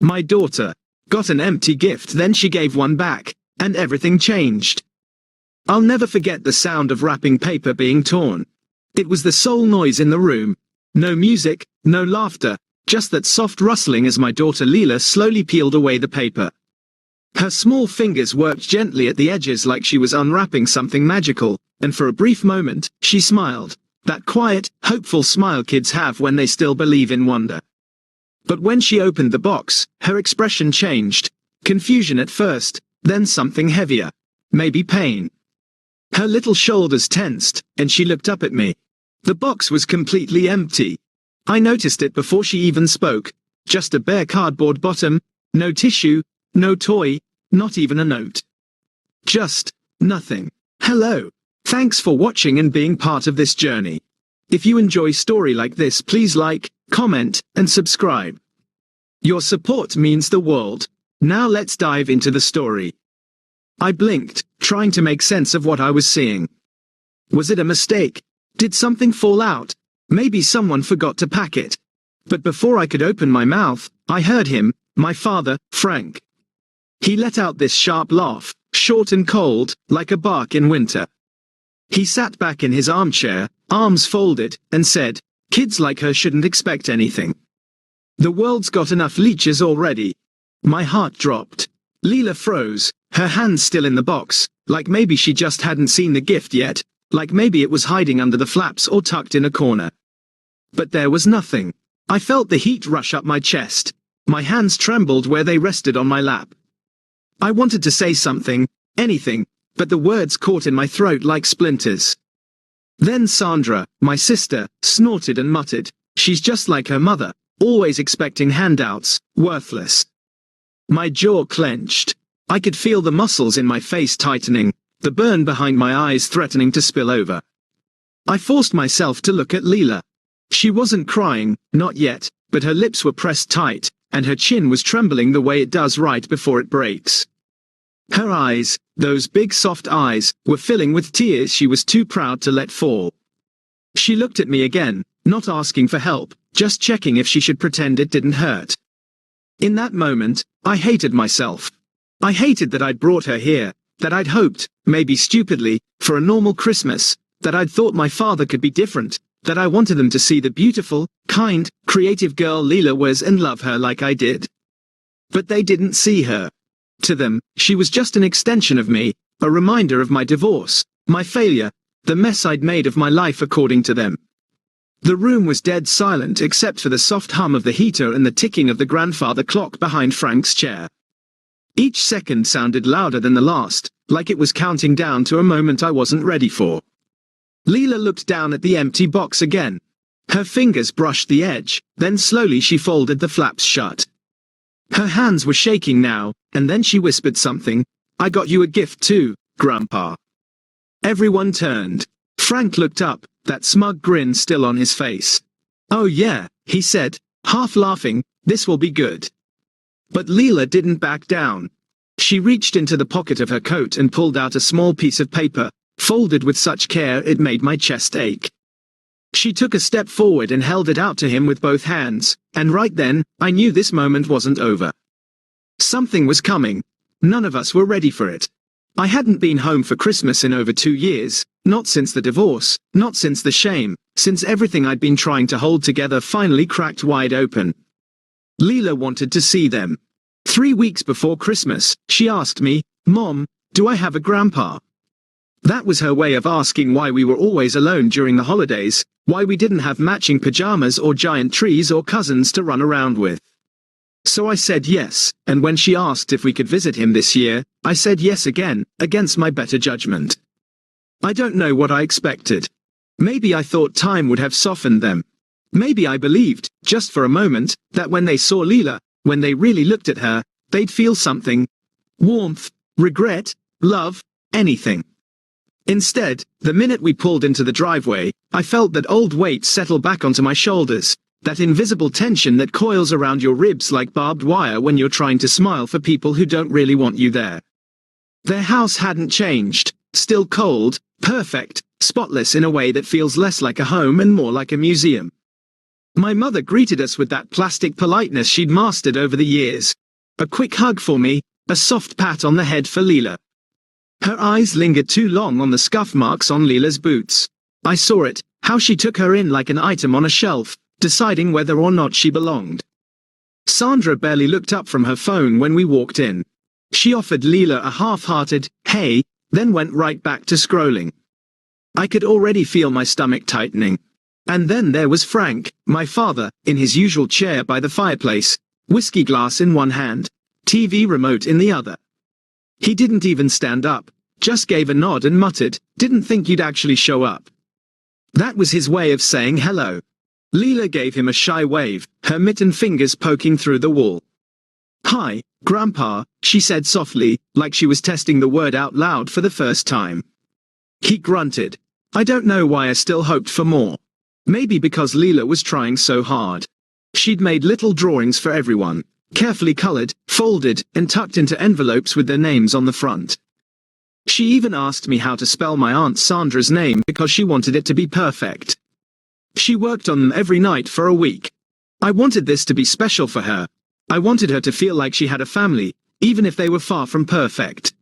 My daughter got an empty gift, then she gave one back, and everything changed. I'll never forget the sound of wrapping paper being torn. It was the sole noise in the room. No music, no laughter, just that soft rustling as my daughter Leela slowly peeled away the paper. Her small fingers worked gently at the edges like she was unwrapping something magical, and for a brief moment, she smiled. That quiet, hopeful smile kids have when they still believe in wonder. But when she opened the box, her expression changed. Confusion at first, then something heavier. Maybe pain. Her little shoulders tensed, and she looked up at me. The box was completely empty. I noticed it before she even spoke. Just a bare cardboard bottom, no tissue, no toy, not even a note. Just nothing. Hello. Thanks for watching and being part of this journey. If you enjoy story like this, please like, comment, and subscribe. Your support means the world. Now let's dive into the story. I blinked, trying to make sense of what I was seeing. Was it a mistake? Did something fall out? Maybe someone forgot to pack it. But before I could open my mouth, I heard him, my father, Frank. He let out this sharp laugh, short and cold, like a bark in winter. He sat back in his armchair, arms folded, and said, "Kids like her shouldn't expect anything. The world's got enough leeches already." My heart dropped. Leela froze, her hands still in the box, like maybe she just hadn't seen the gift yet, like maybe it was hiding under the flaps or tucked in a corner. But there was nothing. I felt the heat rush up my chest. My hands trembled where they rested on my lap. I wanted to say something, anything, but the words caught in my throat like splinters. Then Sandra, my sister, snorted and muttered, "She's just like her mother, always expecting handouts, worthless." My jaw clenched. I could feel the muscles in my face tightening, the burn behind my eyes threatening to spill over. I forced myself to look at Leela. She wasn't crying, not yet, but her lips were pressed tight, and her chin was trembling the way it does right before it breaks. Her eyes, those big soft eyes, were filling with tears she was too proud to let fall. She looked at me again, not asking for help, just checking if she should pretend it didn't hurt. In that moment, I hated myself. I hated that I'd brought her here, that I'd hoped, maybe stupidly, for a normal Christmas, that I'd thought my father could be different, that I wanted them to see the beautiful, kind, creative girl Leela was and love her like I did. But they didn't see her. To them, she was just an extension of me, a reminder of my divorce, my failure, the mess I'd made of my life according to them. The room was dead silent except for the soft hum of the heater and the ticking of the grandfather clock behind Frank's chair. Each second sounded louder than the last, like it was counting down to a moment I wasn't ready for. Leela looked down at the empty box again. Her fingers brushed the edge, then slowly she folded the flaps shut. Her hands were shaking now, and then she whispered something. "I got you a gift too, Grandpa." Everyone turned. Frank looked up, that smug grin still on his face. "Oh yeah," he said, half laughing, "this will be good." But Leela didn't back down. She reached into the pocket of her coat and pulled out a small piece of paper, folded with such care it made my chest ache. She took a step forward and held it out to him with both hands, and right then, I knew this moment wasn't over. Something was coming. None of us were ready for it. I hadn't been home for Christmas in over 2 years, not since the divorce, not since the shame, since everything I'd been trying to hold together finally cracked wide open. Leela wanted to see them. 3 weeks before Christmas, she asked me, "Mom, do I have a grandpa?" That was her way of asking why we were always alone during the holidays, why we didn't have matching pajamas or giant trees or cousins to run around with. So I said yes, and when she asked if we could visit him this year, I said yes again, against my better judgment. I don't know what I expected. Maybe I thought time would have softened them. Maybe I believed, just for a moment, that when they saw Leela, when they really looked at her, they'd feel something. Warmth, regret, love, anything. Instead, the minute we pulled into the driveway, I felt that old weight settle back onto my shoulders, that invisible tension that coils around your ribs like barbed wire when you're trying to smile for people who don't really want you there. Their house hadn't changed, still cold, perfect, spotless in a way that feels less like a home and more like a museum. My mother greeted us with that plastic politeness she'd mastered over the years. A quick hug for me, a soft pat on the head for Leela. Her eyes lingered too long on the scuff marks on Leela's boots. I saw it, how she took her in like an item on a shelf, deciding whether or not she belonged. Sandra barely looked up from her phone when we walked in. She offered Leela a half-hearted, "Hey," then went right back to scrolling. I could already feel my stomach tightening. And then there was Frank, my father, in his usual chair by the fireplace, whiskey glass in one hand, TV remote in the other. He didn't even stand up, just gave a nod and muttered, "Didn't think you'd actually show up." That was his way of saying hello. Leela gave him a shy wave, her mittened fingers poking through the wall. "Hi, Grandpa," she said softly, like she was testing the word out loud for the first time. He grunted. I don't know why I still hoped for more. Maybe because Leela was trying so hard. She'd made little drawings for everyone, carefully colored, folded, and tucked into envelopes with their names on the front. She even asked me how to spell my Aunt Sandra's name because she wanted it to be perfect. She worked on them every night for a week. I wanted this to be special for her. I wanted her to feel like she had a family, even if they were far from perfect.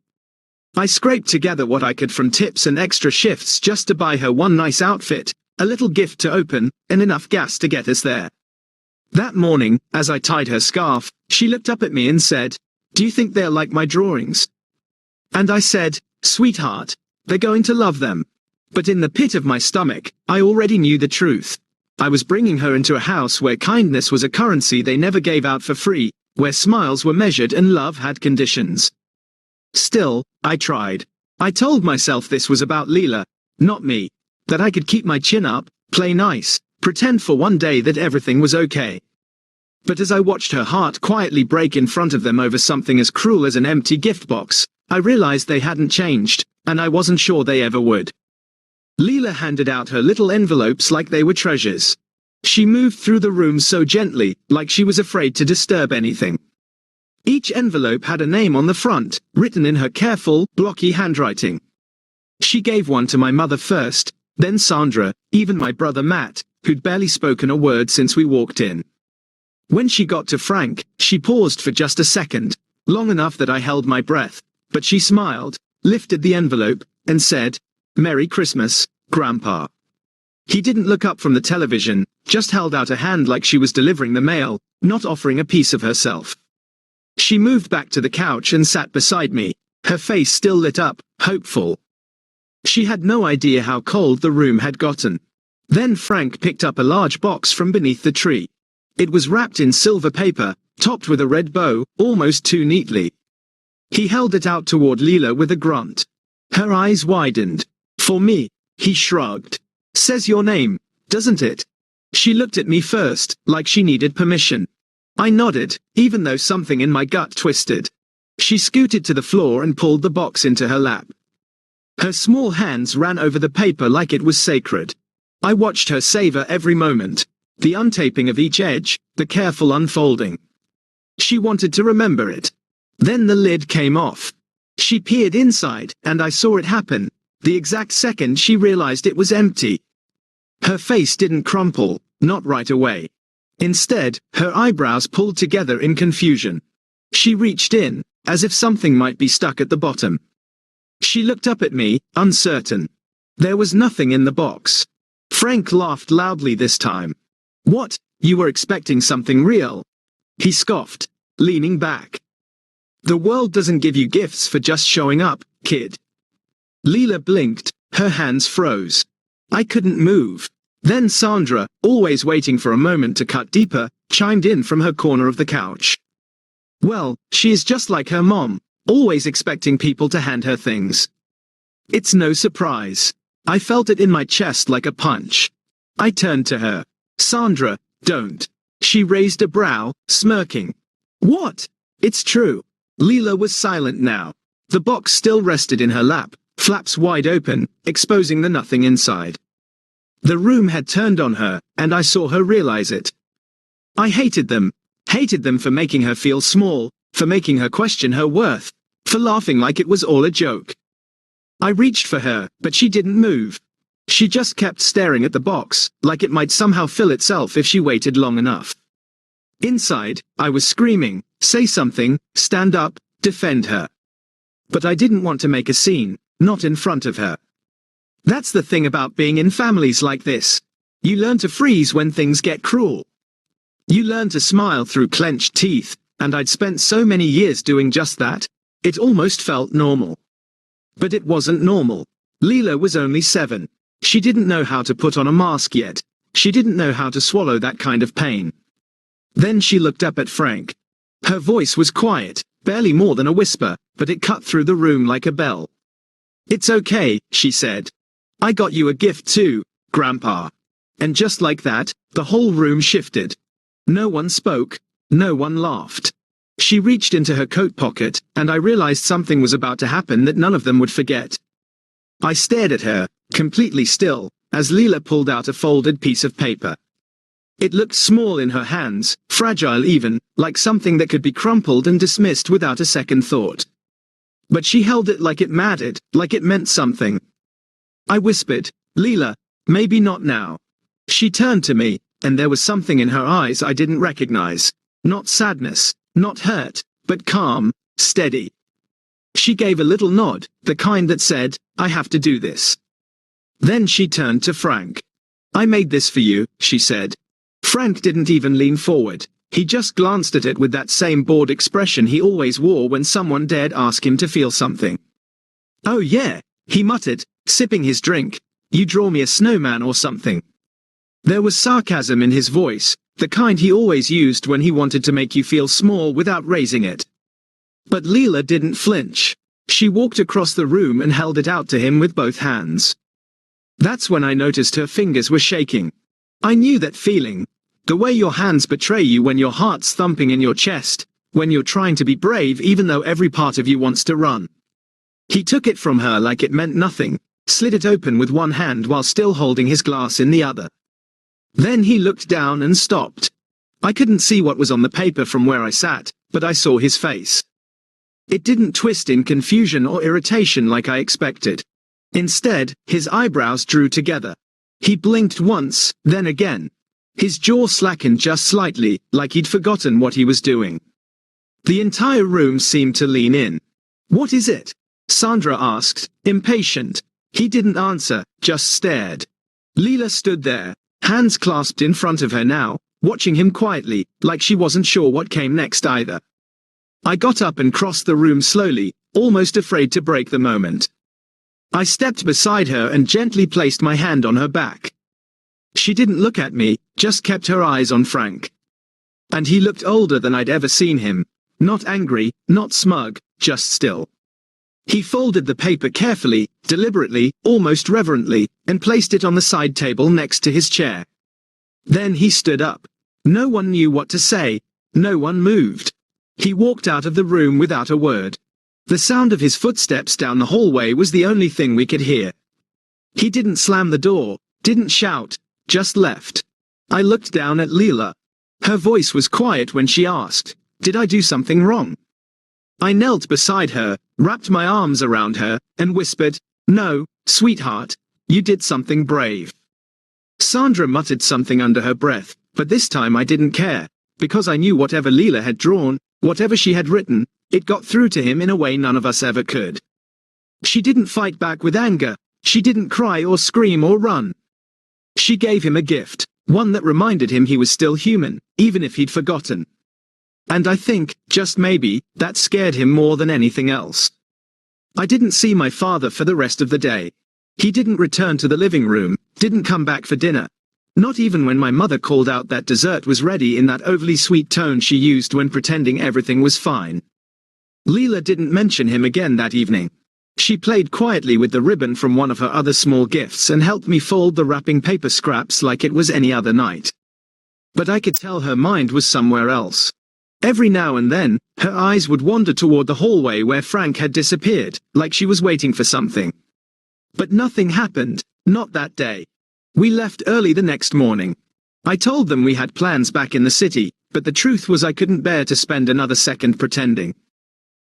I scraped together what I could from tips and extra shifts just to buy her one nice outfit, a little gift to open, and enough gas to get us there. That morning, as I tied her scarf, she looked up at me and said, "Do you think they'll like my drawings?" And I said, "Sweetheart, they're going to love them." But in the pit of my stomach, I already knew the truth. I was bringing her into a house where kindness was a currency they never gave out for free, where smiles were measured and love had conditions. Still, I tried. I told myself this was about Leela, not me. That I could keep my chin up, play nice, pretend for one day that everything was okay. But as I watched her heart quietly break in front of them over something as cruel as an empty gift box, I realized they hadn't changed, and I wasn't sure they ever would. Leela handed out her little envelopes like they were treasures. She moved through the room so gently, like she was afraid to disturb anything. Each envelope had a name on the front, written in her careful, blocky handwriting. She gave one to my mother first, then Sandra, even my brother Matt, who'd barely spoken a word since we walked in. When she got to Frank, she paused for just a second, long enough that I held my breath, but she smiled, lifted the envelope, and said, "Merry Christmas, Grandpa." He didn't look up from the television, just held out a hand like she was delivering the mail, not offering a piece of herself. She moved back to the couch and sat beside me, her face still lit up, hopeful. She had no idea how cold the room had gotten. Then Frank picked up a large box from beneath the tree. It was wrapped in silver paper, topped with a red bow, almost too neatly. He held it out toward Leela with a grunt. Her eyes widened. "For me," he shrugged. "Says your name, doesn't it?" She looked at me first, like she needed permission. I nodded, even though something in my gut twisted. She scooted to the floor and pulled the box into her lap. Her small hands ran over the paper like it was sacred. I watched her savor every moment. The untaping of each edge, the careful unfolding. She wanted to remember it. Then the lid came off. She peered inside, and I saw it happen, the exact second she realized it was empty. Her face didn't crumple, not right away. Instead, her eyebrows pulled together in confusion. She reached in, as if something might be stuck at the bottom. She looked up at me, uncertain. There was nothing in the box. Frank laughed loudly this time. "What, you were expecting something real?" He scoffed, leaning back. "The world doesn't give you gifts for just showing up, kid." Leela blinked, her hands froze. I couldn't move. Then Sandra, always waiting for a moment to cut deeper, chimed in from her corner of the couch. "Well, she is just like her mom, always expecting people to hand her things." It's no surprise. I felt it in my chest like a punch. I turned to her. "Sandra, don't." She raised a brow, smirking. "What?" "It's true." Leela was silent now. The box still rested in her lap, flaps wide open, exposing the nothing inside. The room had turned on her, and I saw her realize it. I hated them for making her feel small, for making her question her worth, for laughing like it was all a joke. I reached for her, but she didn't move. She just kept staring at the box, like it might somehow fill itself if she waited long enough. Inside, I was screaming, say something, stand up, defend her. But I didn't want to make a scene, not in front of her. That's the thing about being in families like this. You learn to freeze when things get cruel. You learn to smile through clenched teeth, and I'd spent so many years doing just that, it almost felt normal. But it wasn't normal. Leela was only 7. She didn't know how to put on a mask yet. She didn't know how to swallow that kind of pain. Then she looked up at Frank. Her voice was quiet, barely more than a whisper, but it cut through the room like a bell. "It's okay," she said. "I got you a gift too, Grandpa." And just like that, the whole room shifted. No one spoke. No one laughed. She reached into her coat pocket, and I realized something was about to happen that none of them would forget. I stared at her, completely still, as Leela pulled out a folded piece of paper. It looked small in her hands, fragile even, like something that could be crumpled and dismissed without a second thought. But she held it like it mattered, like it meant something. I whispered, "Leela, maybe not now." She turned to me, and there was something in her eyes I didn't recognize. Not sadness, not hurt, but calm, steady. She gave a little nod, the kind that said, "I have to do this." Then she turned to Frank. "I made this for you," she said. Frank didn't even lean forward. He just glanced at it with that same bored expression he always wore when someone dared ask him to feel something. "Oh yeah," he muttered, sipping his drink. "You draw me a snowman or something." There was sarcasm in his voice, the kind he always used when he wanted to make you feel small without raising it. But Leela didn't flinch. She walked across the room and held it out to him with both hands. That's when I noticed her fingers were shaking. I knew that feeling. The way your hands betray you when your heart's thumping in your chest, when you're trying to be brave even though every part of you wants to run. He took it from her like it meant nothing, slid it open with one hand while still holding his glass in the other. Then he looked down and stopped. I couldn't see what was on the paper from where I sat, but I saw his face. It didn't twist in confusion or irritation like I expected. Instead, his eyebrows drew together. He blinked once, then again. His jaw slackened just slightly, like he'd forgotten what he was doing. The entire room seemed to lean in. "What is it?" Sandra asked, impatient. He didn't answer, just stared. Leela stood there, hands clasped in front of her now, watching him quietly, like she wasn't sure what came next either. I got up and crossed the room slowly, almost afraid to break the moment. I stepped beside her and gently placed my hand on her back. She didn't look at me, just kept her eyes on Frank. And he looked older than I'd ever seen him. Not angry, not smug, just still. He folded the paper carefully, deliberately, almost reverently, and placed it on the side table next to his chair. Then he stood up. No one knew what to say. No one moved. He walked out of the room without a word. The sound of his footsteps down the hallway was the only thing we could hear. He didn't slam the door, didn't shout, just left. I looked down at Leela. Her voice was quiet when she asked, "Did I do something wrong?" I knelt beside her, wrapped my arms around her, and whispered, "No, sweetheart, you did something brave." Sandra muttered something under her breath, but this time I didn't care, because I knew whatever Leela had drawn, whatever she had written, it got through to him in a way none of us ever could. She didn't fight back with anger. She didn't cry or scream or run. She gave him a gift, one that reminded him he was still human, even if he'd forgotten. And I think, just maybe, that scared him more than anything else. I didn't see my father for the rest of the day. He didn't return to the living room, didn't come back for dinner. Not even when my mother called out that dessert was ready in that overly sweet tone she used when pretending everything was fine. Leela didn't mention him again that evening. She played quietly with the ribbon from one of her other small gifts and helped me fold the wrapping paper scraps like it was any other night. But I could tell her mind was somewhere else. Every now and then, her eyes would wander toward the hallway where Frank had disappeared, like she was waiting for something. But nothing happened, not that day. We left early the next morning. I told them we had plans back in the city, but the truth was I couldn't bear to spend another second pretending.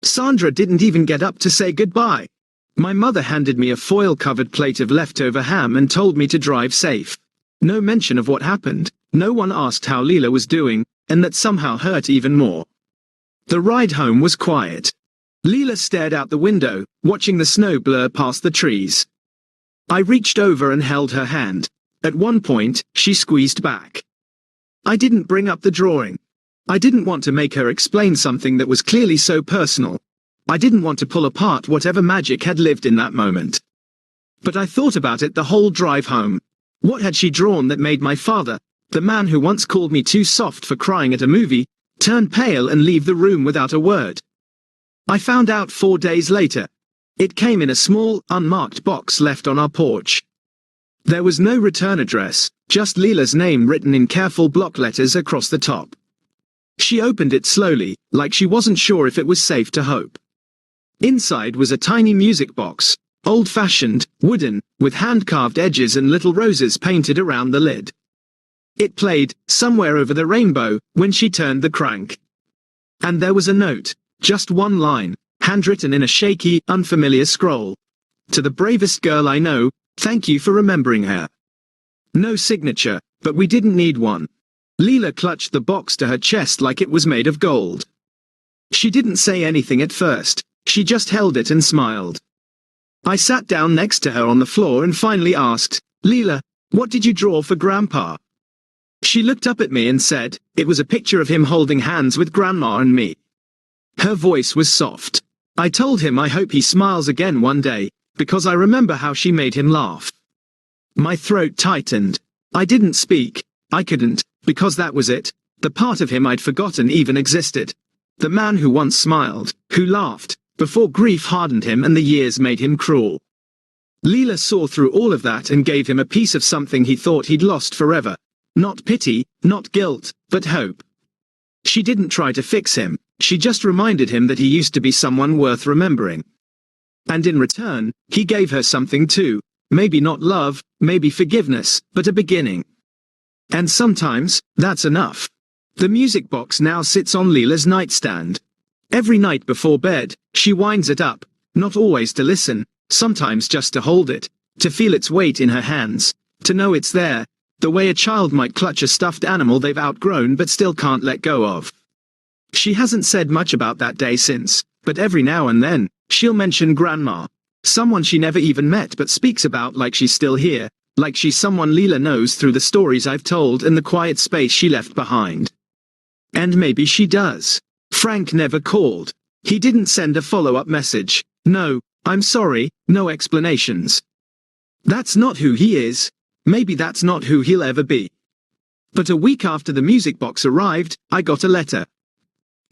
Sandra didn't even get up to say goodbye. My mother handed me a foil-covered plate of leftover ham and told me to drive safe. No mention of what happened, no one asked how Leela was doing, and that somehow hurt even more. The ride home was quiet. Leela stared out the window, watching the snow blur past the trees. I reached over and held her hand. At one point, she squeezed back. I didn't bring up the drawing. I didn't want to make her explain something that was clearly so personal. I didn't want to pull apart whatever magic had lived in that moment. But I thought about it the whole drive home. What had she drawn that made my father, the man who once called me too soft for crying at a movie, turn pale and leave the room without a word? I found out 4 days later. It came in a small, unmarked box left on our porch. There was no return address, just Leela's name written in careful block letters across the top. She opened it slowly, like she wasn't sure if it was safe to hope. Inside was a tiny music box, old-fashioned, wooden, with hand-carved edges and little roses painted around the lid. It played, Somewhere Over the Rainbow, when she turned the crank. And there was a note, just one line, handwritten in a shaky, unfamiliar scroll. To the bravest girl I know, thank you for remembering her. No signature, but we didn't need one. Leela clutched the box to her chest like it was made of gold. She didn't say anything at first, she just held it and smiled. I sat down next to her on the floor and finally asked, Leela, what did you draw for Grandpa? She looked up at me and said, it was a picture of him holding hands with Grandma and me. Her voice was soft. I told him I hope he smiles again one day, because I remember how she made him laugh. My throat tightened. I didn't speak. I couldn't, because that was it, the part of him I'd forgotten even existed. The man who once smiled, who laughed, before grief hardened him and the years made him cruel. Leela saw through all of that and gave him a piece of something he thought he'd lost forever. Not pity, not guilt, but hope. She didn't try to fix him, she just reminded him that he used to be someone worth remembering. And in return, he gave her something too, maybe not love, maybe forgiveness, but a beginning. And sometimes, that's enough. The music box now sits on Leela's nightstand. Every night before bed, she winds it up, not always to listen, sometimes just to hold it, to feel its weight in her hands, to know it's there, the way a child might clutch a stuffed animal they've outgrown but still can't let go of. She hasn't said much about that day since, but every now and then, she'll mention Grandma, someone she never even met but speaks about like she's still here, like she's someone Leela knows through the stories I've told and the quiet space she left behind. And maybe she does. Frank never called. He didn't send a follow-up message. No, I'm sorry, no explanations. That's not who he is. Maybe that's not who he'll ever be. But a week after the music box arrived, I got a letter.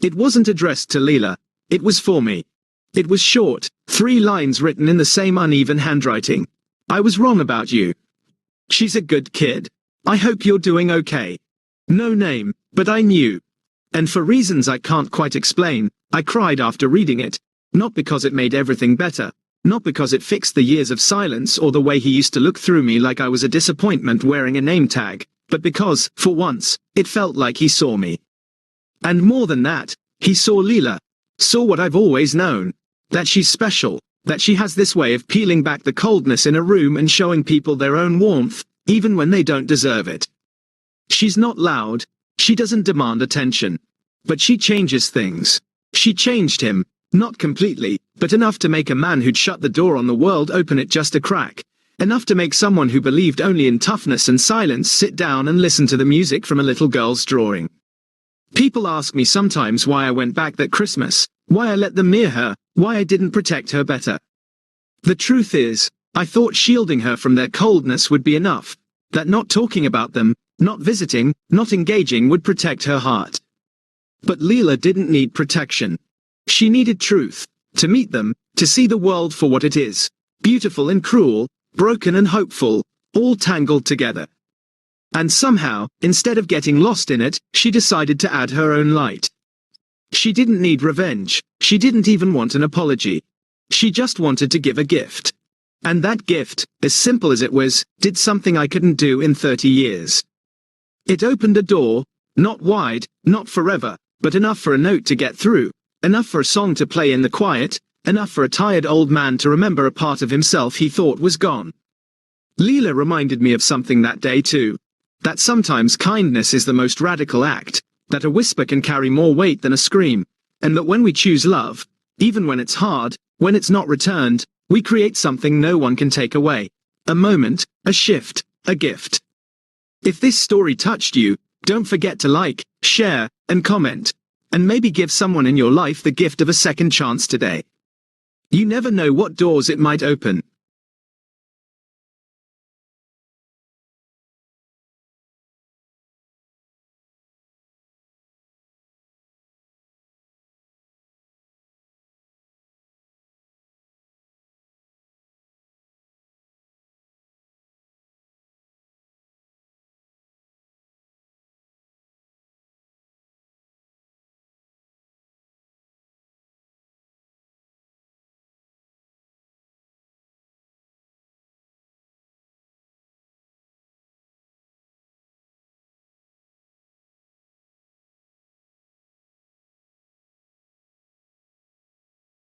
It wasn't addressed to Leela. It was for me. It was short, 3 lines written in the same uneven handwriting. I was wrong about you. She's a good kid. I hope you're doing okay. No name, but I knew. And for reasons I can't quite explain, I cried after reading it. Not because it made everything better. Not because it fixed the years of silence or the way he used to look through me like I was a disappointment wearing a name tag, but because, for once, it felt like he saw me. And more than that, he saw Leela. Saw what I've always known. That she's special. That she has this way of peeling back the coldness in a room and showing people their own warmth, even when they don't deserve it. She's not loud. She doesn't demand attention. But she changes things. She changed him. Not completely, but enough to make a man who'd shut the door on the world open it just a crack. Enough to make someone who believed only in toughness and silence sit down and listen to the music from a little girl's drawing. People ask me sometimes why I went back that Christmas, why I let them near her, why I didn't protect her better. The truth is, I thought shielding her from their coldness would be enough, that not talking about them, not visiting, not engaging would protect her heart. But Leela didn't need protection. She needed truth, to meet them, to see the world for what it is, beautiful and cruel, broken and hopeful, all tangled together. And somehow, instead of getting lost in it, she decided to add her own light. She didn't need revenge, she didn't even want an apology. She just wanted to give a gift. And that gift, as simple as it was, did something I couldn't do in 30 years. It opened a door, not wide, not forever, but enough for a note to get through. Enough for a song to play in the quiet, enough for a tired old man to remember a part of himself he thought was gone. Leela reminded me of something that day too. That sometimes kindness is the most radical act, that a whisper can carry more weight than a scream, and that when we choose love, even when it's hard, when it's not returned, we create something no one can take away. A moment, a shift, a gift. If this story touched you, don't forget to like, share, and comment, and maybe give someone in your life the gift of a second chance today. You never know what doors it might open.